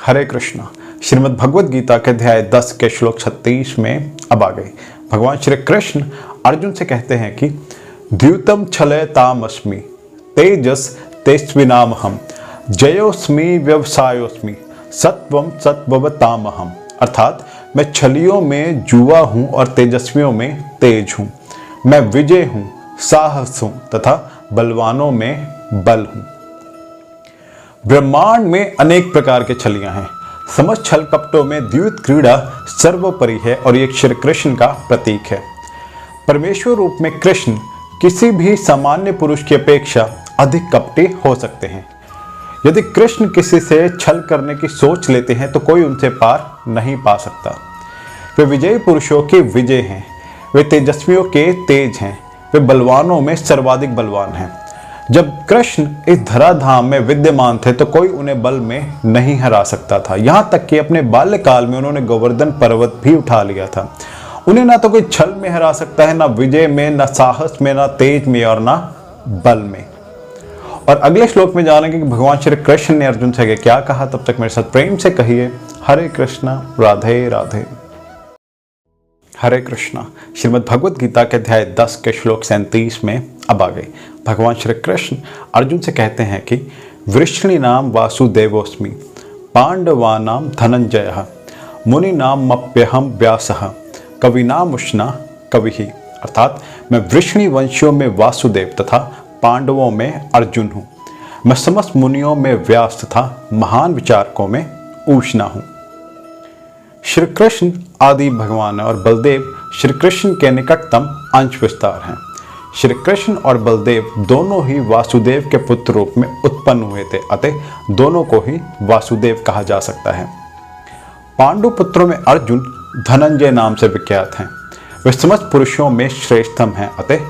हरे कृष्णा। श्रीमद् भगवद गीता के अध्याय 10 के श्लोक 36 में अब आ गए। भगवान श्री कृष्ण अर्जुन से कहते हैं कि द्यूतम छलयतामस्मि तेजस तेजस्विनामहम जयोस्मि व्यवसायोस्मि सत्वम सत्ववतामहम। अर्थात मैं छलियों में जुआ हूं और तेजस्वियों में तेज हूं। मैं विजय हूं, साहस हूं तथा बलवानों में बल हूं। ब्रह्मांड में अनेक प्रकार के छलियां हैं। समस्त छल कपटों में द्यूत क्रीड़ा सर्वोपरि है और ये श्री कृष्ण का प्रतीक है। परमेश्वर रूप में कृष्ण किसी भी सामान्य पुरुष की अपेक्षा अधिक कपटी हो सकते हैं। यदि कृष्ण किसी से छल करने की सोच लेते हैं तो कोई उनसे पार नहीं पा सकता। वे विजयी पुरुषों के विजय हैं, वे तेजस्वियों के तेज हैं, वे बलवानों में सर्वाधिक बलवान हैं। जब कृष्ण इस धराधाम में विद्यमान थे तो कोई उन्हें बल में नहीं हरा सकता था। यहाँ तक कि अपने बाल्यकाल में उन्होंने गोवर्धन पर्वत भी उठा लिया था। उन्हें ना तो कोई छल में हरा सकता है, ना विजय में, ना साहस में, ना तेज में और ना बल में। और अगले श्लोक में जानेंगे कि भगवान श्री कृष्ण ने अर्जुन से क्या कहा। तब तक मेरे साथ प्रेम से कहिए हरे कृष्णा राधे राधे। हरे कृष्णा। श्रीमद् भगवद गीता के अध्याय 10 के श्लोक 37 में अब आ गए। भगवान श्री कृष्ण अर्जुन से कहते हैं कि वृष्णि नाम वासुदेवोस्मि पांडवानाम धनंजय मुनि नाम मप्यहम व्यासः कवि नाम उष्णा कवि। अर्थात मैं वृष्णि वंशियों में वासुदेव तथा पांडवों में अर्जुन हूँ। मैं समस्त मुनियों में व्यास तथा महान विचारकों में उष्णा हूँ। श्री कृष्ण आदि भगवान और बलदेव श्री कृष्ण के निकटतम अंश विस्तार हैं। श्री कृष्ण और बलदेव दोनों ही वासुदेव के पुत्र रूप में उत्पन्न हुए थे, अतः दोनों को ही वासुदेव कहा जा सकता है। पांडु पुत्रों में अर्जुन धनंजय नाम से विख्यात हैं। वे समस्त पुरुषों में श्रेष्ठतम हैं, अतः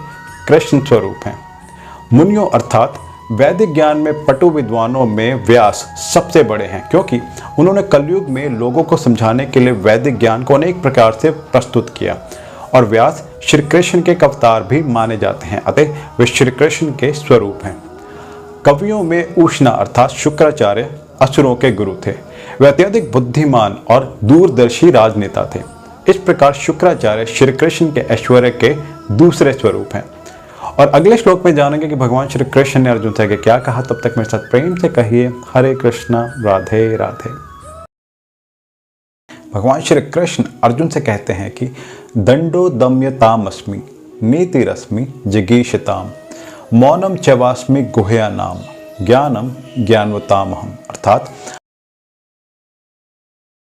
कृष्ण स्वरूप हैं। मुनियों अर्थात वैदिक ज्ञान में पटु विद्वानों में व्यास सबसे बड़े हैं, क्योंकि उन्होंने कलयुग में लोगों को समझाने के लिए वैदिक ज्ञान को अनेक प्रकार से प्रस्तुत किया। और व्यास श्री कृष्ण के अवतार भी माने जाते हैं, अतः वे श्री कृष्ण के स्वरूप हैं। कवियों में उष्णा अर्थात शुक्राचार्य असुरों के गुरु थे। वे अत्यधिक बुद्धिमान और दूरदर्शी राजनेता थे। इस प्रकार शुक्राचार्य श्री कृष्ण के ऐश्वर्य के दूसरे स्वरूप हैं। और अगले श्लोक में जानेंगे कि भगवान श्री कृष्ण ने अर्जुन से क्या कहा। तब तक मेरे साथ प्रेम से कहिए हरे कृष्णा राधे राधे। भगवान श्री कृष्ण अर्जुन से कहते हैं कि दंडो दम्यतामस्मि नीतिरस्मि जिगीषताम मौनम चवास्मि गुह्यानाम ज्ञानम ज्ञानवतामहम। अर्थात